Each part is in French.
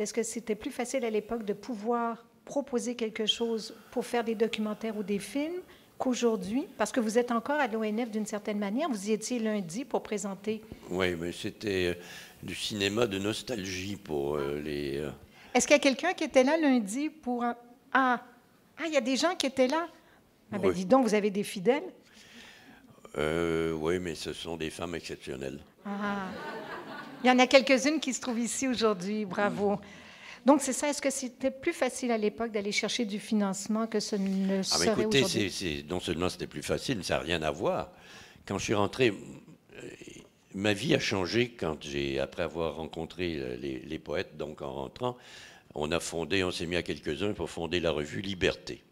est-ce que c'était plus facile à l'époque de pouvoir proposer quelque chose pour faire des documentaires ou des films qu'aujourd'hui? Parce que vous êtes encore à l'ONF d'une certaine manière. Vous y étiez lundi pour présenter. Oui, mais c'était du cinéma de nostalgie pour les... Est-ce qu'il y a quelqu'un qui était là lundi pour... Ah, il y a des gens qui étaient là. Ah ben Oui. dis donc, vous avez des fidèles. Oui, mais ce sont des femmes exceptionnelles. Ah. Il y en a quelques-unes qui se trouvent ici aujourd'hui. Bravo. Donc, c'est ça. Est-ce que c'était plus facile à l'époque d'aller chercher du financement que ce ne Ah, mais serait écoutez, aujourd'hui? non seulement c'était plus facile, mais ça n'a rien à voir. Quand je suis rentré, ma vie a changé après avoir rencontré les poètes, donc en rentrant, on s'est mis à quelques-uns pour fonder la revue Liberté.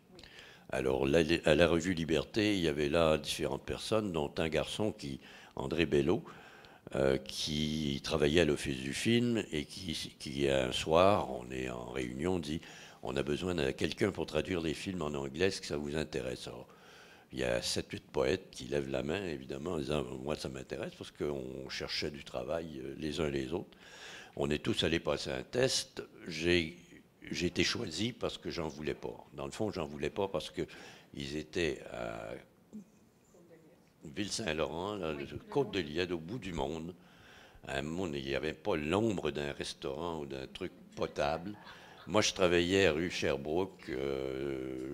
Alors, à la revue Liberté, il y avait là différentes personnes, dont un garçon, André Bello, qui travaillait à l'Office du film et qui, un soir, on est en réunion, dit on a besoin de quelqu'un pour traduire les films en anglais, est-ce que ça vous intéresse? Alors, il y a 7-8 poètes qui lèvent la main, évidemment, en disant moi, ça m'intéresse, parce qu'on cherchait du travail les uns les autres. On est tous allés passer un test. J'ai été choisi parce que j'en voulais pas. Dans le fond, j'en voulais pas parce qu'ils étaient à Ville-Saint-Laurent, Côte-de-Liède, au bout du monde. À un moment, il n'y avait pas l'ombre d'un restaurant ou d'un truc potable. Moi, je travaillais à rue Sherbrooke,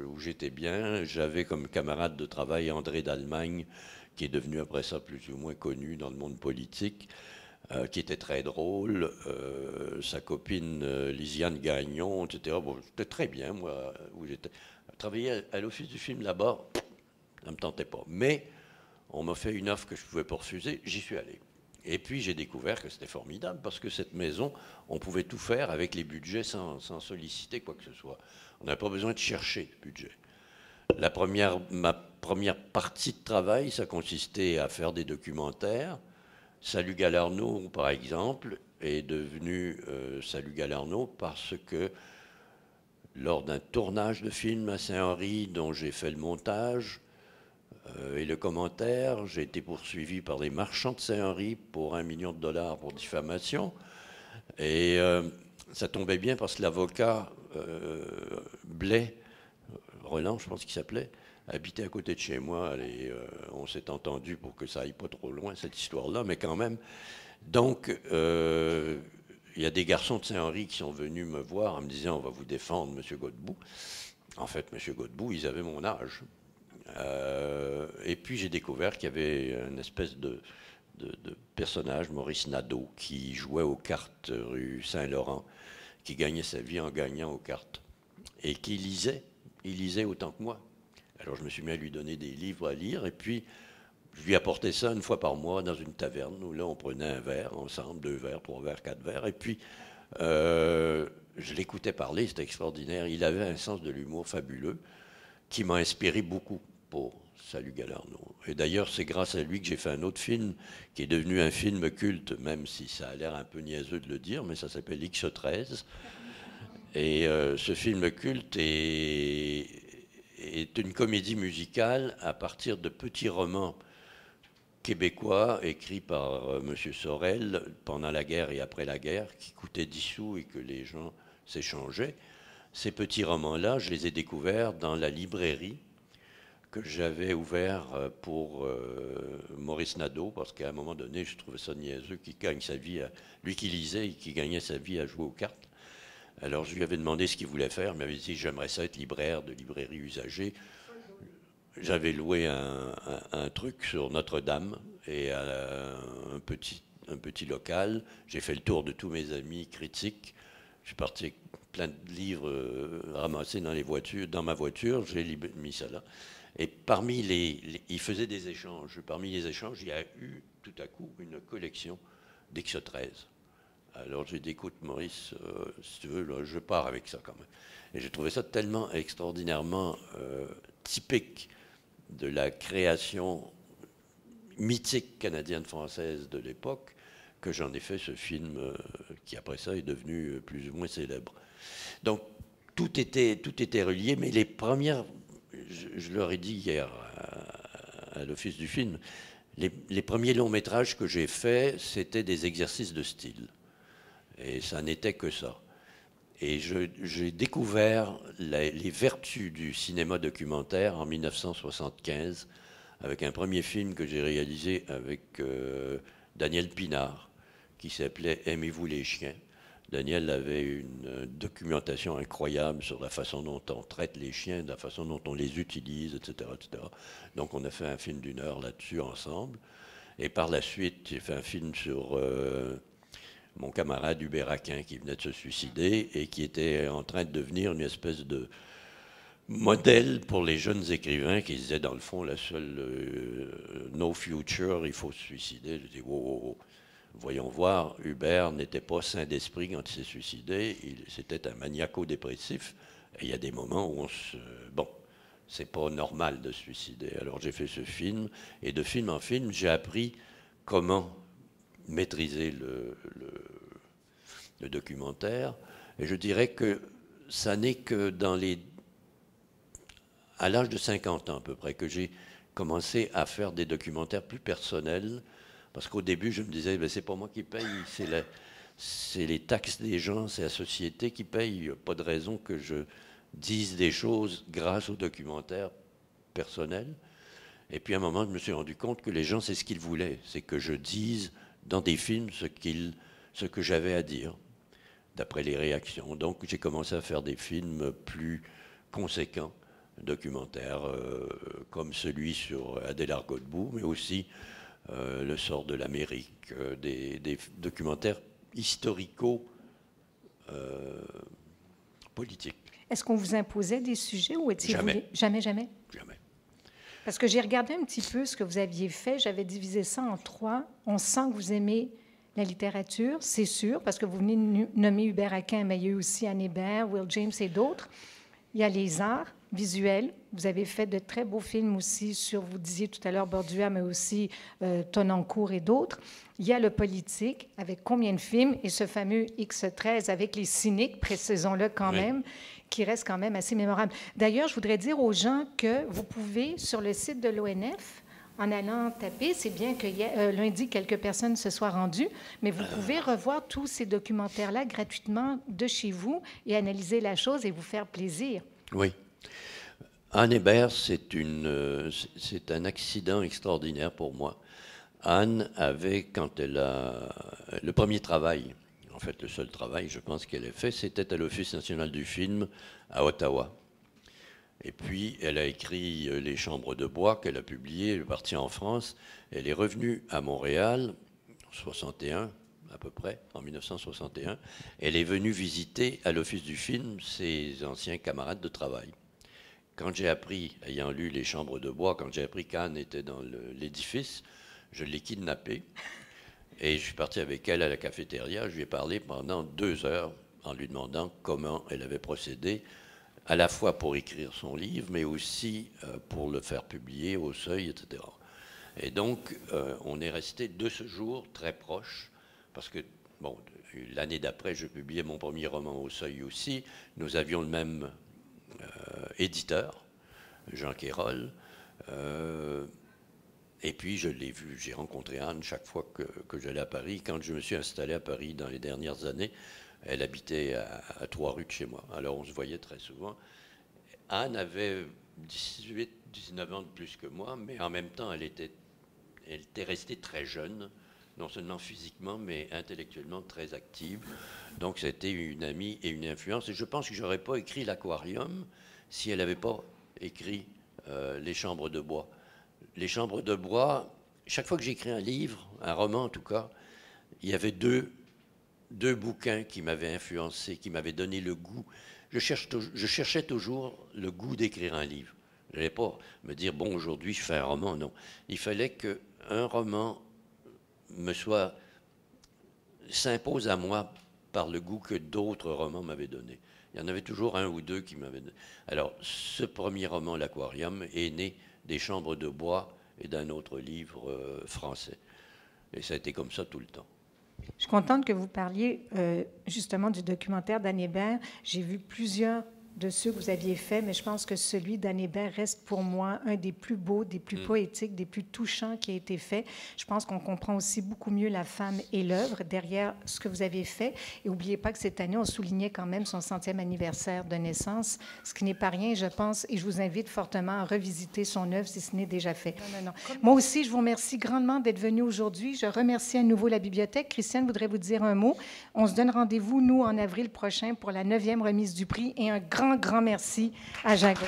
où j'étais bien. J'avais comme camarade de travail André d'Allemagne, qui est devenu après ça plus ou moins connu dans le monde politique, qui était très drôle. Sa copine Lisiane Gagnon, etc. Bon, j'étais très bien, moi, où j'étais. Travailler à l'Office du film là-bas, ça ne me tentait pas. Mais on m'a fait une offre que je ne pouvais pas refuser, j'y suis allé. Et puis j'ai découvert que c'était formidable parce que cette maison, on pouvait tout faire avec les budgets sans solliciter quoi que ce soit. On n'avait pas besoin de chercher de budget. Ma première partie de travail, ça consistait à faire des documentaires. Salut Galarno, par exemple, est devenu Salut Galarno parce que lors d'un tournage de film à Saint-Henri dont j'ai fait le montage, et le commentaire, j'ai été poursuivi par des marchands de Saint-Henri pour $1 million pour diffamation. Et ça tombait bien parce que l'avocat Blais, Roland, je pense qu'il s'appelait, habitait à côté de chez moi. Et on s'est entendu pour que ça aille pas trop loin, cette histoire-là, mais quand même. Donc, il y a des garçons de Saint-Henri qui sont venus me voir en me disant on va vous défendre, M. Godbout. En fait, M. Godbout, ils avaient mon âge. Et puis j'ai découvert qu'il y avait une espèce de personnage, Maurice Nadeau, qui jouait aux cartes rue Saint-Laurent, qui gagnait sa vie en gagnant aux cartes, et qui lisait. Il lisait autant que moi. Alors je me suis mis à lui donner des livres à lire, et puis je lui apportais ça une fois par mois dans une taverne, où là on prenait un verre ensemble, 2 verres, 3 verres, 4 verres, et puis je l'écoutais parler, c'était extraordinaire. Il avait un sens de l'humour fabuleux, qui m'a inspiré beaucoup pour Salut Galarno. Et d'ailleurs, c'est grâce à lui que j'ai fait un autre film qui est devenu un film culte, même si ça a l'air un peu niaiseux de le dire, mais ça s'appelle X13. Et ce film culte est une comédie musicale à partir de petits romans québécois écrits par M. Sorel pendant la guerre et après la guerre, qui coûtaient 10 sous et que les gens s'échangeaient. Ces petits romans-là, je les ai découverts dans la librairie que j'avais ouvert pour Maurice Nadeau, parce qu'à un moment donné, je trouvais ça niaiseux qu'il gagne sa vie, lui qui lisait et qui gagnait sa vie à jouer aux cartes. Alors je lui avais demandé ce qu'il voulait faire, il m'avait dit j'aimerais ça être libraire de librairie usagée. J'avais loué un truc sur Notre-Dame et un petit local. J'ai fait le tour de tous mes amis critiques. Je suis parti avec plein de livres ramassés dans ma voiture. J'ai mis ça là. Et il faisait des échanges. Parmi les échanges, il y a eu tout à coup une collection d'X13. Alors j'ai dit, écoute Maurice, si tu veux, là, je pars avec ça quand même. Et j'ai trouvé ça tellement extraordinairement typique de la création mythique canadienne-française de l'époque que j'en ai fait ce film qui après ça est devenu plus ou moins célèbre. Donc tout était relié, mais les premières, je leur ai dit hier à l'Office du film, les premiers longs métrages que j'ai faits, c'était des exercices de style. Et ça n'était que ça. Et j'ai découvert les vertus du cinéma documentaire en 1975 avec un premier film que j'ai réalisé avec Daniel Pinard qui s'appelait « Aimez-vous les chiens ». Daniel avait une documentation incroyable sur la façon dont on traite les chiens, de la façon dont on les utilise, etc., etc. Donc on a fait un film d'1 heure là-dessus ensemble. Et par la suite, j'ai fait un film sur mon camarade Hubert Aquin qui venait de se suicider et qui était en train de devenir une espèce de modèle pour les jeunes écrivains qui disaient dans le fond la seule no future, il faut se suicider. Je dis wow. Voyons voir, Hubert n'était pas sain d'esprit quand il s'est suicidé, c'était un maniaco-dépressif, et il y a des moments où bon, c'est pas normal de se suicider. Alors j'ai fait ce film, et de film en film, j'ai appris comment maîtriser le documentaire, et je dirais que ça n'est que à l'âge de 50 ans à peu près, que j'ai commencé à faire des documentaires plus personnels. Parce qu'au début, je me disais, ben, c'est pas moi qui paye, c'est les taxes des gens, c'est la société qui paye. Il n'y a pas de raison que je dise des choses grâce au documentaire personnel. Et puis à un moment, je me suis rendu compte que les gens, c'est ce qu'ils voulaient. C'est que je dise dans des films ce que j'avais à dire, d'après les réactions. Donc j'ai commencé à faire des films plus conséquents, documentaires, comme celui sur Adélard Godbout, mais aussi le sort de l'Amérique, des documentaires historico-politiques. Est-ce qu'on vous imposait des sujets ou étiez-vous... Jamais. Jamais. Jamais. Parce que j'ai regardé un petit peu ce que vous aviez fait. J'avais divisé ça en 3. On sent que vous aimez la littérature, c'est sûr, parce que vous venez de nommer Hubert Aquin, mais il y a eu aussi Anne Hébert, Will James et d'autres. Il y a les arts visuels. Vous avez fait de très beaux films aussi sur, vous disiez tout à l'heure, Bordua, mais aussi Tonnancour et d'autres. Il y a le politique, avec combien de films, et ce fameux X13 avec les cyniques, précisons-le quand même, qui reste quand même assez mémorable. D'ailleurs, je voudrais dire aux gens que vous pouvez, sur le site de l'ONF, en allant taper, c'est bien que lundi, quelques personnes se soient rendues, mais vous pouvez revoir tous ces documentaires-là gratuitement de chez vous et analyser la chose et vous faire plaisir. Oui. Anne Hébert, c'est un accident extraordinaire pour moi. Anne avait, quand elle a... Le premier travail, en fait le seul travail, je pense qu'elle ait fait, c'était à l'Office national du film à Ottawa. Et puis, elle a écrit Les Chambres de bois qu'elle a publié, elle est partie en France. Elle est revenue à Montréal en 61, à peu près, en 1961. Elle est venue visiter à l'Office du film ses anciens camarades de travail. Quand j'ai appris, ayant lu Les Chambres de bois, quand j'ai appris qu'Anne était dans l'édifice, je l'ai kidnappée. Et je suis parti avec elle à la cafétéria. Je lui ai parlé pendant 2 heures en lui demandant comment elle avait procédé, à la fois pour écrire son livre, mais aussi pour le faire publier au Seuil, etc. Et donc, on est resté de ce jour très proches, parce que, bon, l'année d'après, je publiais mon premier roman au Seuil aussi. Nous avions le même éditeur, Jean Quérol. Et puis, je l'ai vu, j'ai rencontré Anne chaque fois que j'allais à Paris. Quand je me suis installé à Paris dans les dernières années, elle habitait à 3 rues de chez moi. Alors, on se voyait très souvent. Anne avait 18, 19 ans de plus que moi, mais en même temps, elle était restée très jeune, non seulement physiquement, mais intellectuellement très active. Donc, c'était une amie et une influence. Et je pense que je n'aurais pas écrit l'Aquarium si elle n'avait pas écrit Les Chambres de bois. Les Chambres de bois, chaque fois que j'écris un livre, un roman en tout cas, il y avait deux bouquins qui m'avaient influencé, qui m'avaient donné le goût. Je cherchais toujours le goût d'écrire un livre. Je n'allais pas me dire, bon, aujourd'hui, je fais un roman. Non. Il fallait qu'un roman s'impose à moi par le goût que d'autres romans m'avaient donné. Il y en avait toujours un ou deux qui m'avaient donné. Alors, ce premier roman, L'Aquarium, est né des Chambres de bois et d'un autre livre français. Et ça a été comme ça tout le temps. Je suis contente que vous parliez justement du documentaire d'Anne Hébert. J'ai vu plusieurs de ceux que vous aviez faits, mais je pense que celui d'Anne Hébert reste pour moi un des plus beaux, des plus poétiques, des plus touchants qui a été fait. Je pense qu'on comprend aussi beaucoup mieux la femme et l'œuvre derrière ce que vous avez fait. Et n'oubliez pas que cette année, on soulignait quand même son 100e anniversaire de naissance, ce qui n'est pas rien, je pense, et je vous invite fortement à revisiter son œuvre si ce n'est déjà fait. Non. Moi aussi, je vous remercie grandement d'être venu aujourd'hui. Je remercie à nouveau la bibliothèque. Christiane voudrait vous dire un mot. On se donne rendez-vous, nous, en avril prochain pour la 9e remise du prix et un grand merci à Jacques.